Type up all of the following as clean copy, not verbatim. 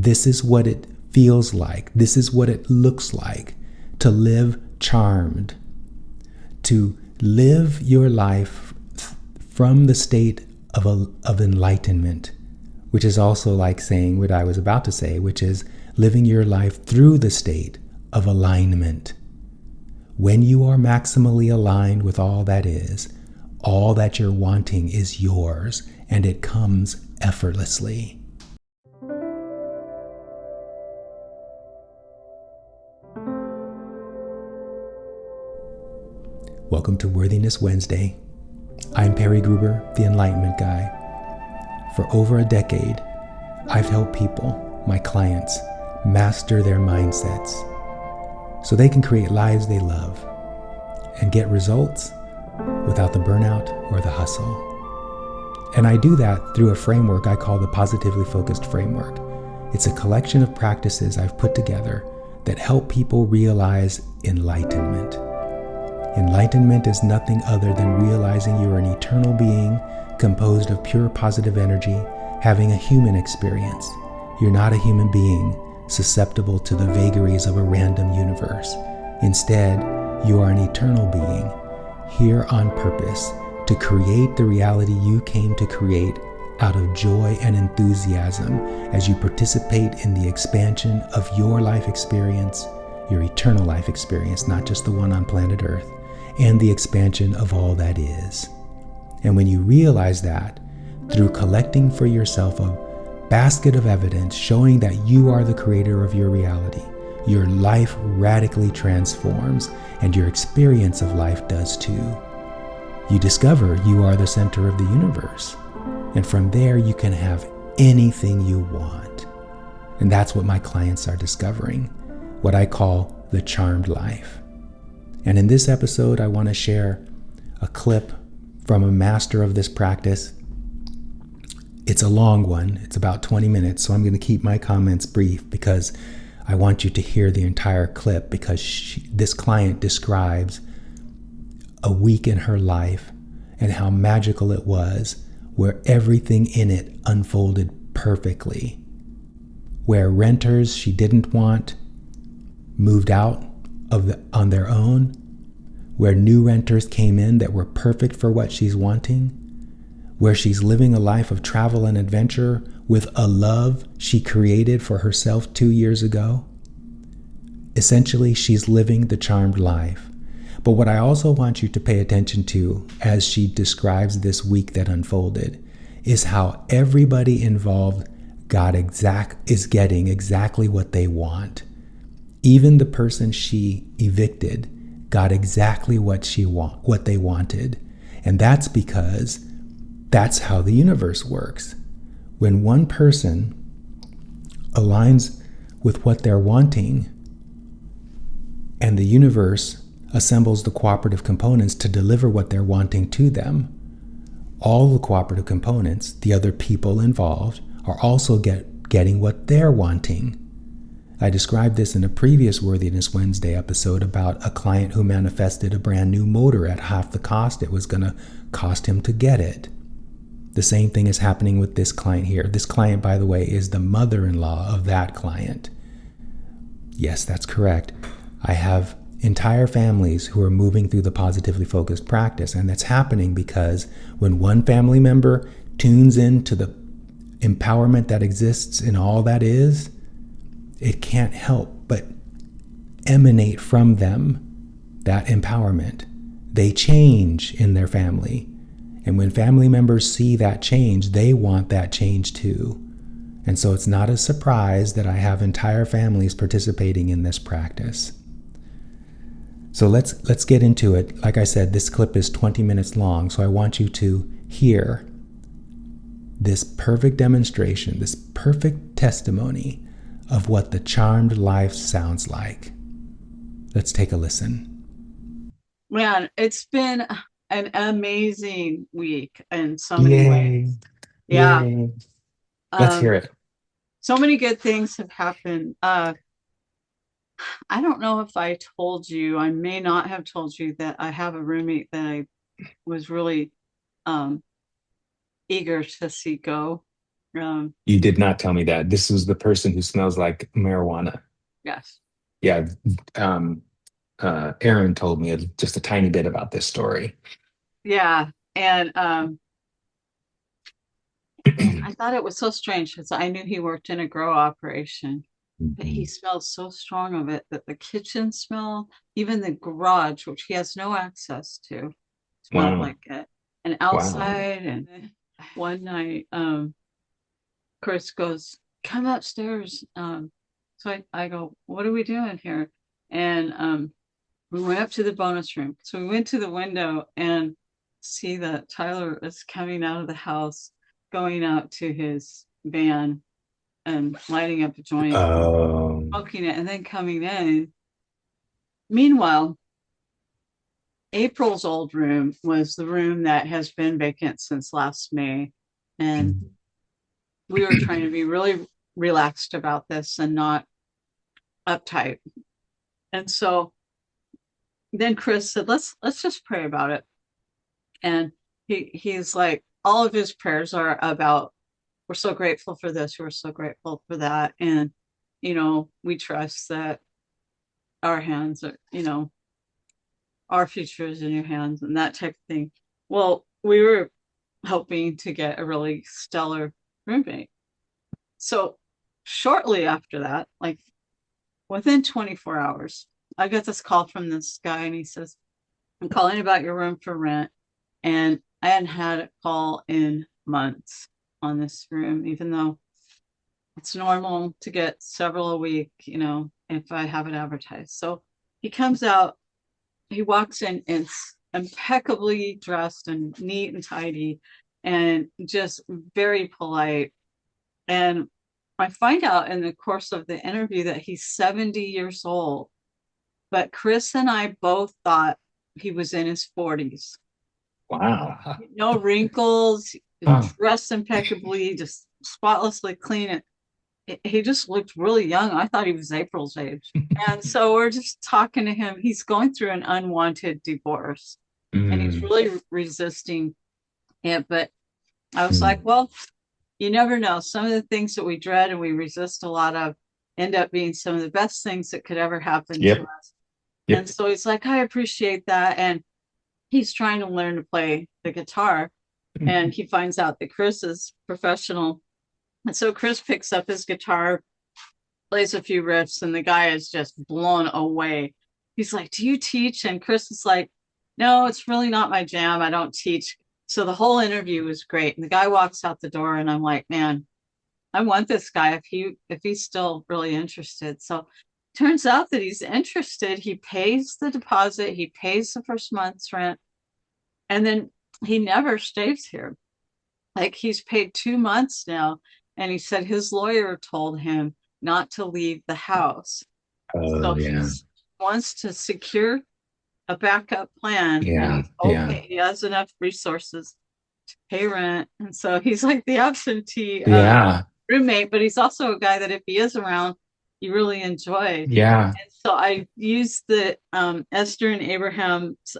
This is what it feels like. This is what it looks like to live charmed, to live your life from the state of enlightenment, which is also like saying what I was about to say, which is living your life through the state of alignment. When you are maximally aligned with all that is, all that you're wanting is yours, and it comes effortlessly. Welcome to Worthiness Wednesday. I'm Perry Gruber, the Enlightenment Guy. For over a decade, I've helped people, my clients, master their mindsets so they can create lives they love and get results without the burnout or the hustle. And I do that through a framework I call the Positively Focused Framework. It's a collection of practices I've put together that help people realize enlightenment. Enlightenment is nothing other than realizing you're an eternal being composed of pure positive energy, having a human experience. You're not a human being susceptible to the vagaries of a random universe. Instead, you are an eternal being, here on purpose to create the reality you came to create out of joy and enthusiasm as you participate in the expansion of your life experience, your eternal life experience, not just the one on planet Earth, and the expansion of all that is. And when you realize that, through collecting for yourself a basket of evidence showing that you are the creator of your reality, your life radically transforms, and your experience of life does too. You discover you are the center of the universe, and from there you can have anything you want. And that's what my clients are discovering, what I call the charmed life. And in this episode, I want to share a clip from a master of this practice. It's a long one. It's about 20 minutes, so I'm going to keep my comments brief because I want you to hear the entire clip, because this client describes a week in her life and how magical it was, where everything in it unfolded perfectly, where renters she didn't want moved out on their own, where new renters came in that were perfect for what she's wanting, where she's living a life of travel and adventure with a love she created for herself 2 years ago. Essentially, she's living the charmed life. But what I also want you to pay attention to as she describes this week that unfolded is how everybody involved is getting exactly what they want. Even the person she evicted got exactly what they wanted. And that's because that's how the universe works. When one person aligns with what they're wanting, and the universe assembles the cooperative components to deliver what they're wanting to them, all the cooperative components, the other people involved, are also getting what they're wanting. I described this in a previous Worthiness Wednesday episode about a client who manifested a brand new motor at half the cost it was going to cost him to get it. The same thing is happening with this client here. This client, by the way, is the mother-in-law of that client. Yes, that's correct. I have entire families who are moving through the positively focused practice, and that's happening because when one family member tunes into the empowerment that exists in all that is, it can't help but emanate from them that empowerment. They change in their family. And when family members see that change, they want that change too. And so it's not a surprise that I have entire families participating in this practice. So let's get into it. Like I said, this clip is 20 minutes long, so I want you to hear this perfect demonstration, this perfect testimony of what the charmed life sounds like. Let's take a listen. Man, it's been an amazing week in so many ways. Yeah. Yay. Let's hear it. So many good things have happened. I don't know if I told you, I may not have told you that I have a roommate that I was really eager to see go. Um, You did not tell me that. This was the person who smells like marijuana. yes. Yeah. Um, Aaron told me just a tiny bit about this story. Yeah. And I thought it was so strange because I knew he worked in a grow operation, but he Mhm. smelled so strong of it that the kitchen smell, even the garage, which he has no access to, smelled Wow. like it. And Wow. outside, and one night, Chris goes, "Come upstairs." So I go, "What are we doing here?" And we went up to the bonus room. So we went to the window and see that Tyler is coming out of the house, going out to his van and lighting up a joint, Um, smoking it, and then coming in. Meanwhile, April's old room was the room that has been vacant since last May. And we were trying to be really relaxed about this and not uptight. And so then Chris said, let's just pray about it. And he's like, all of his prayers are about, we're so grateful for this, we're so grateful for that. And, we trust that our hands are, our future is in your hands and that type of thing. Well, we were hoping to get a really stellar roommate. So shortly after that, like within 24 hours, I got this call from this guy and he says, "I'm calling about your room for rent." And I hadn't had a call in months on this room, even though it's normal to get several a week, if I have it advertised. So he comes out, he walks in and impeccably dressed and neat and tidy and just very polite. And I find out in the course of the interview that he's 70 years old, but Chris and I both thought he was in his 40s. wow. No wrinkles, Huh. dressed impeccably, just spotlessly clean. He just looked really young. I thought he was April's age. And so we're just talking to him. He's going through an unwanted divorce and he's Mm, really resisting it. But I was like, mm. well, you never know. Some of the things that we dread and we resist a lot of end up being some of the best things that could ever happen to Yep. us. And Yep. so he's like, I appreciate that. And he's trying to learn to play the guitar. And he finds out that Chris is professional. And so Chris picks up his guitar, plays a few riffs, and the guy is just blown away. He's like, "Do you teach?" And Chris is like, "No, it's really not my jam. I don't teach." So the whole interview was great. And the guy walks out the door, and I'm like, man, I want this guy if he's still really interested. So turns out that he's interested. He pays the deposit, he pays the first month's rent, and then he never stays here. Like he's paid 2 months now, and he said his lawyer told him not to leave the house. So Oh, he yeah. wants to secure a backup plan, and Yeah. he's Yeah. okay. He has enough resources to pay rent, and so he's like the absentee Yeah. roommate, but he's also a guy that if he is around, you really enjoy. Yeah. And so I used the Esther and Abraham's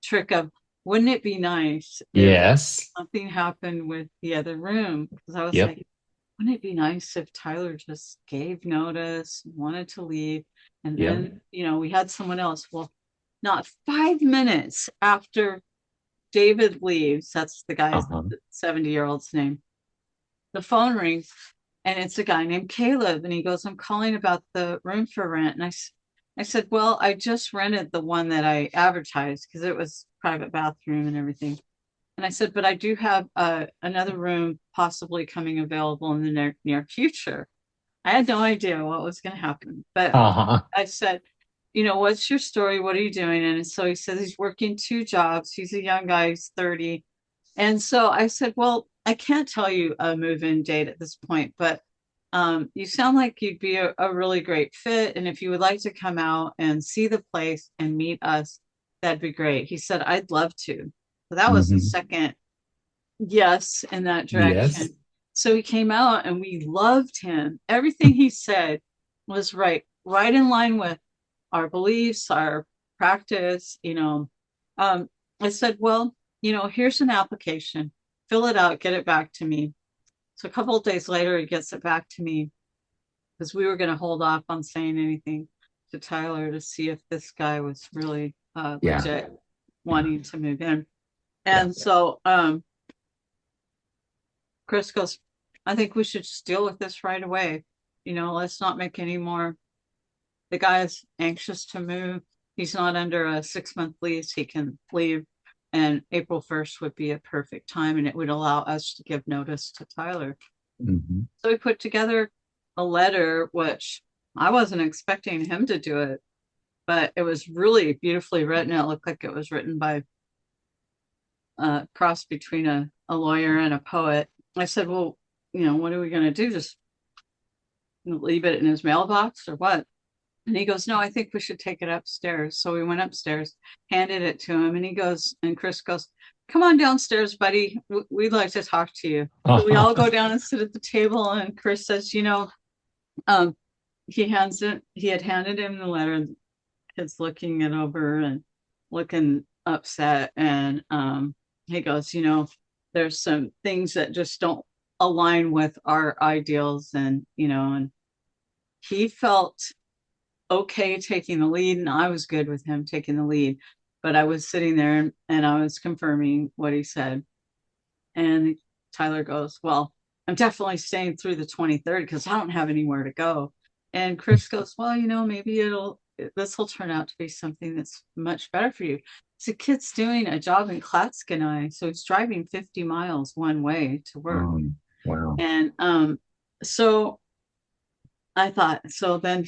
trick of, wouldn't it be nice if Yes. something happened with the other room? Because I was Yep. like, wouldn't it be nice if Tyler just gave notice, wanted to leave, and Yep. then, we had someone else? Well, not 5 minutes after David leaves, that's the guy's Uh-huh. 70-year-old's name, the phone rings and it's a guy named Caleb. And he goes, "I'm calling about the room for rent." And I said, "Well, I just rented the one that I advertised because it was private bathroom and everything." And I said, "But I do have another room possibly coming available in the near future." I had no idea what was going to happen. But Uh-huh. I said, "What's your story? What are you doing?" And so he says he's working 2 jobs. He's a young guy, he's 30. And so I said, "Well, I can't tell you a move-in date at this point, but you sound like you'd be a really great fit. And if you would like to come out and see the place and meet us, that'd be great." He said, "I'd love to." So that was the Hmm. second yes in that Yes. direction. So he came out and we loved him. Everything he said was right in line with our beliefs, our practice. I said, "Well, here's an application. Fill it out, get it back to me." So a couple of days later, he gets it back to me because we were going to hold off on saying anything to Tyler to see if this guy was really Yeah. legit Yeah. wanting to move in. Yeah. And so Chris goes, I think we should just deal with this right away. Let's not make any more. The guy's anxious to move. He's not under a 6-month lease. He can leave. And April 1st would be a perfect time, and it would allow us to give notice to Tyler. Hmm. So we put together a letter, which I wasn't expecting him to do it, but it was really beautifully written. It looked like it was written by a cross between a lawyer and a poet. I said, well, what are we going to do? Just leave it in his mailbox or what? And he goes, no, I think we should take it upstairs. So we went upstairs, handed it to him, and he goes, and Chris goes, come on downstairs, buddy. We'd like to talk to you. So we all go down and sit at the table, and Chris says, um, he had handed him the letter. He's looking it over and looking upset. And he goes, there's some things that just don't align with our ideals. And he felt okay taking the lead, and I was good with him taking the lead. But I was sitting there and I was confirming what he said. And Tyler goes, well, I'm definitely staying through the 23rd because I don't have anywhere to go. And Chris goes, well, maybe this will turn out to be something that's much better for you. So kid's doing a job in Klatskanai, so he's driving 50 miles one way to work. Wow. And so I thought, so then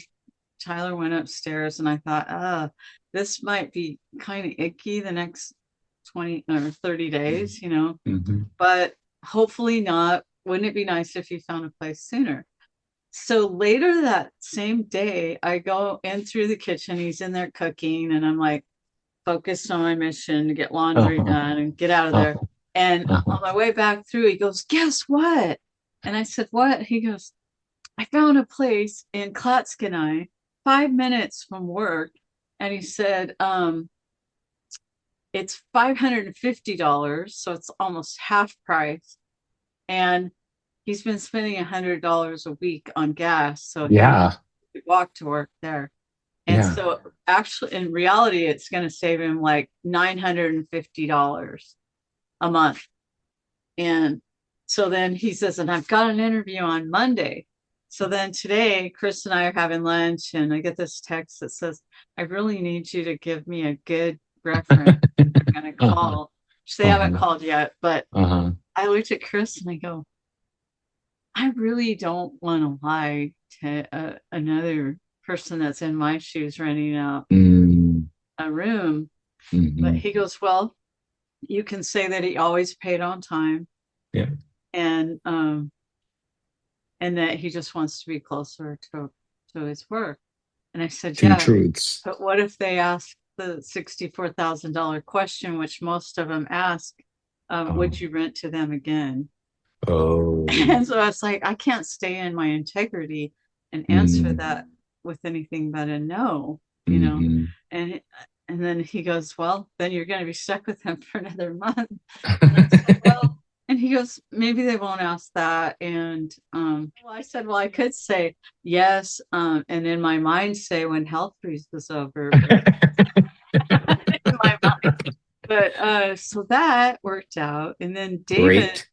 Tyler went upstairs, and I thought, this might be kind of icky the next 20 or 30 days, Hmm. but hopefully not. Wouldn't it be nice if you found a place sooner? So later that same day, I go in through the kitchen. He's in there cooking, and I'm like focused on my mission to get laundry Uh-huh. done and get out of there. Uh-huh. And Uh-huh. on my way back through, he goes, guess what? And I said, what? He goes, I found a place in Klatskanai, 5 minutes from work. And he said, it's $550, so it's almost half price. And he's been spending $100 a week on gas, so he Yeah. could walk to work there. And Yeah. so actually, in reality, it's going to save him like $950 a month. And so then he says, and I've got an interview on Monday. So then today, Chris and I are having lunch, and I get this text that says, I really need you to give me a good reference. They're going to Uh-huh. call. They haven't Uh-huh. called yet, but Uh-huh. I looked at Chris and I go, I really don't want to lie to another person that's in my shoes renting out Mm. a room. But Hmm. he goes, well, you can say that he always paid on time, Yeah. and that he just wants to be closer to his work. And I said, Two yeah, truths. but what if they ask the $64,000 question, which most of them ask, would Um, you rent to them again? oh. And so I was like, I can't stay in my integrity and answer Mm. that with anything but a no, Hmm. and and then he goes, well, then you're going to be stuck with him for another month. And I said, well, and he goes, maybe they won't ask that. And well, I said, well, I could say yes, and in my mind say when health freeze is over, but in my mind. But so that worked out. And then David, Great.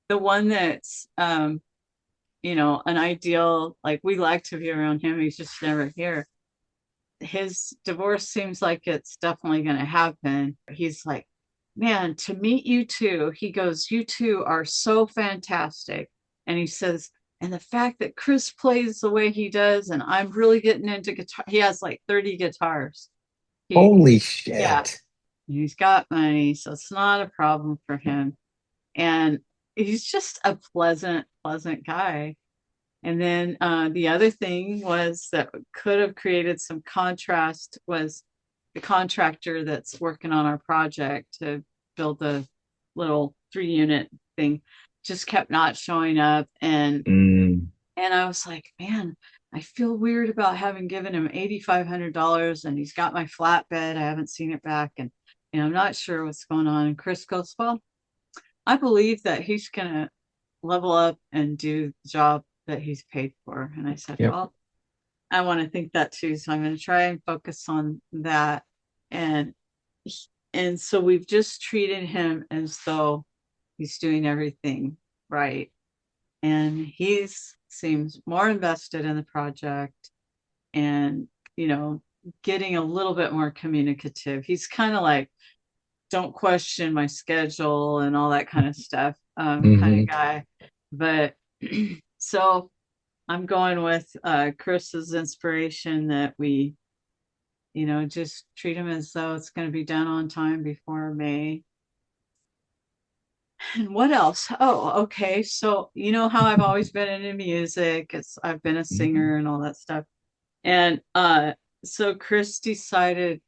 the one that's an ideal, like we like to be around him, he's just never here. His divorce seems like it's definitely going to happen. He's like, man, to meet you two, he goes, you two are so fantastic. And he says, and the fact that Chris plays the way he does, and I'm really getting into guitar. He has like 30 guitars. He, Holy yeah, shit. he's got money, so it's not a problem for him. And he's just a pleasant guy. And then the other thing was that could have created some contrast was the contractor that's working on our project to build the little 3 unit thing just kept not showing up. And Mm. I was like, man, I feel weird about having given him $8,500, and he's got my flatbed. I haven't seen it back, and I'm not sure what's going on. And Chris goes, well, I believe that he's gonna level up and do the job that he's paid for. And I said, Yep. well, I want to think that too. So I'm going to try and focus on that. And and so we've just treated him as though he's doing everything right. And he seems more invested in the project and, getting a little bit more communicative. He's kind of like, don't question my schedule and all that kind of stuff, kind of guy. But so I'm going with Chris's inspiration that we, just treat him as though it's going to be done on time before May. And what else? Oh, okay. So you know how I've always been into music. I've been a singer and all that stuff. And so Chris decided,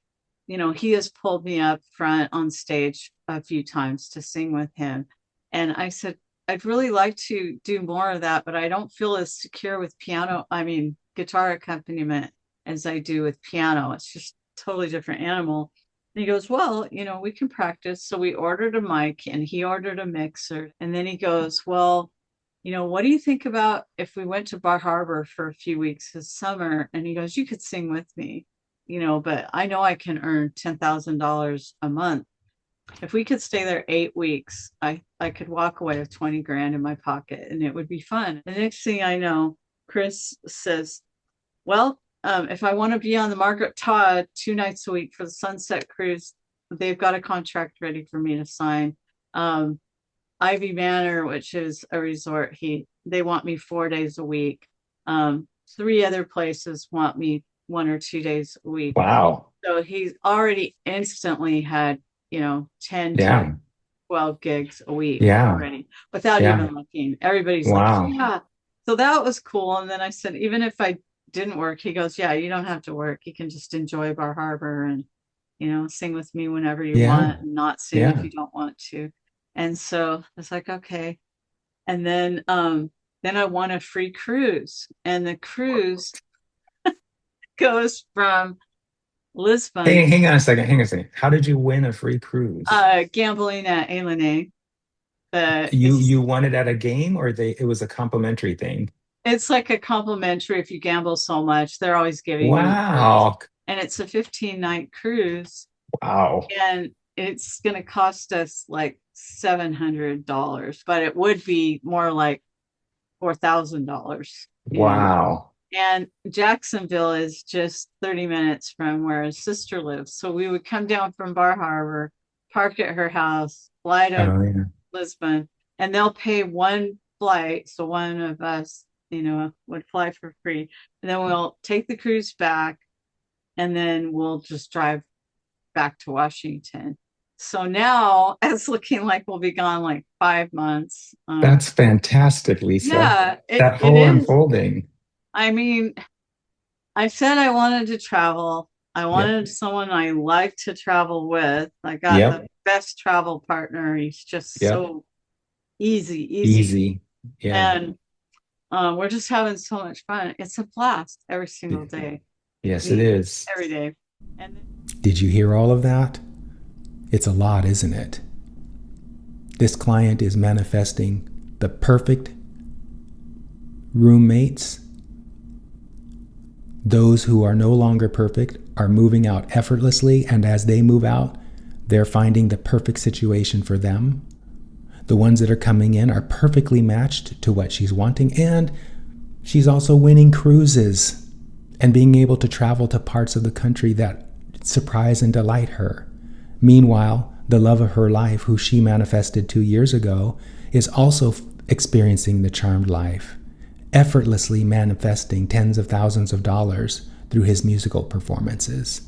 he has pulled me up front on stage a few times to sing with him. And I said, I'd really like to do more of that, but I don't feel as secure with guitar accompaniment as I do with piano. It's just a totally different animal. And he goes, well, we can practice. So we ordered a mic and he ordered a mixer. And then he goes, well, what do you think about if we went to Bar Harbor for a few weeks this summer? And he goes, you could sing with me, but I know I can earn $10,000 a month. If we could stay there 8 weeks, I could walk away with 20 grand in my pocket and it would be fun. The next thing I know, Chris says, well, if I want to be on the Margaret Todd 2 nights a week for the Sunset Cruise, they've got a contract ready for me to sign. Ivy Manor, which is a resort, they want me 4 days a week. 3 other places want me 1 or 2 days a week. Wow. So he's already instantly had, 10 Yeah. to 12 gigs a week Yeah. already without Yeah. even looking. Everybody's Wow. like, yeah. So that was cool. And then I said, even if I didn't work, he goes, yeah, you don't have to work. You can just enjoy Bar Harbor and, sing with me whenever you Yeah. want and not sing Yeah. if you don't want to. And so I was like, okay. And then I won a free cruise, and the cruise goes from Lisbon. Hang on a second. How did you win a free cruise? Gambling at Alined. You won it at a game, or it was a complimentary thing? It's like a complimentary if you gamble so much. They're always giving you. Wow. And it's a 15-night cruise. Wow. And it's going to cost us like $700, but it would be more like $4,000. Wow. And Jacksonville is just 30 minutes from where his sister lives. So we would come down from Bar Harbor, park at her house, fly to Lisbon, and they'll pay one flight. So one of us, would fly for free. And then we'll take the cruise back, and then we'll just drive back to Washington. So now it's looking like we'll be gone like 5 months. That's fantastic, Lisa. Yeah, that whole unfolding. I mean, I said I wanted to travel. I wanted someone I like to travel with. I got the best travel partner. He's just so easy. Yeah. And we're just having so much fun. It's a blast every single day. Yes, it is. Every day. Did you hear all of that? It's a lot, isn't it? This client is manifesting the perfect roommates. Those who are no longer perfect are moving out effortlessly, and as they move out, they're finding the perfect situation for them. The ones that are coming in are perfectly matched to what she's wanting, and she's also winning cruises and being able to travel to parts of the country that surprise and delight her. Meanwhile, the love of her life, who she manifested 2 years ago, is also experiencing the charmed life, effortlessly manifesting tens of thousands of dollars through his musical performances.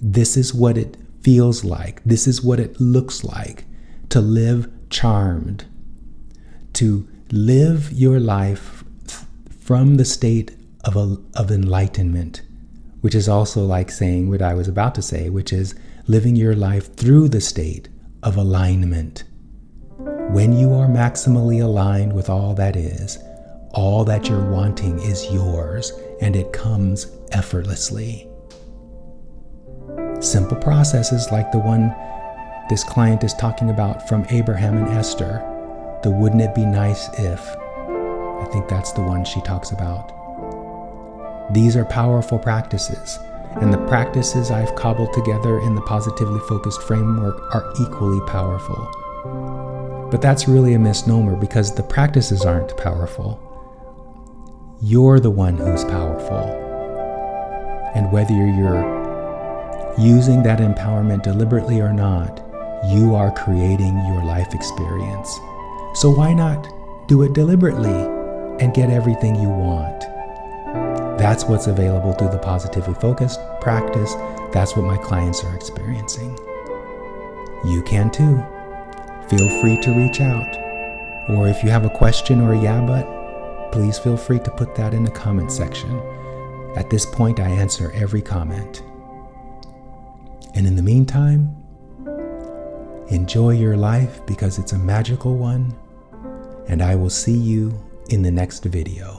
This is what it feels like. This is what it looks like to live charmed, to live your life from the state of enlightenment, which is also like saying what I was about to say, which is living your life through the state of alignment. When you are maximally aligned with all that is, all that you're wanting is yours, and it comes effortlessly. Simple processes like the one this client is talking about from Abraham and Esther the wouldn't it be nice if. I think that's the one she talks about. These are powerful practices, and the practices I've cobbled together in the positively focused framework are equally powerful. But that's really a misnomer because the practices aren't powerful. You're the one who's powerful. And whether you're using that empowerment deliberately or not, you are creating your life experience. So why not do it deliberately and get everything you want? That's what's available through the positively focused practice. That's what my clients are experiencing. You can too. Feel free to reach out. Or if you have a question or a yeah but, please feel free to put that in the comment section. At this point, I answer every comment. And in the meantime, enjoy your life because it's a magical one, and I will see you in the next video.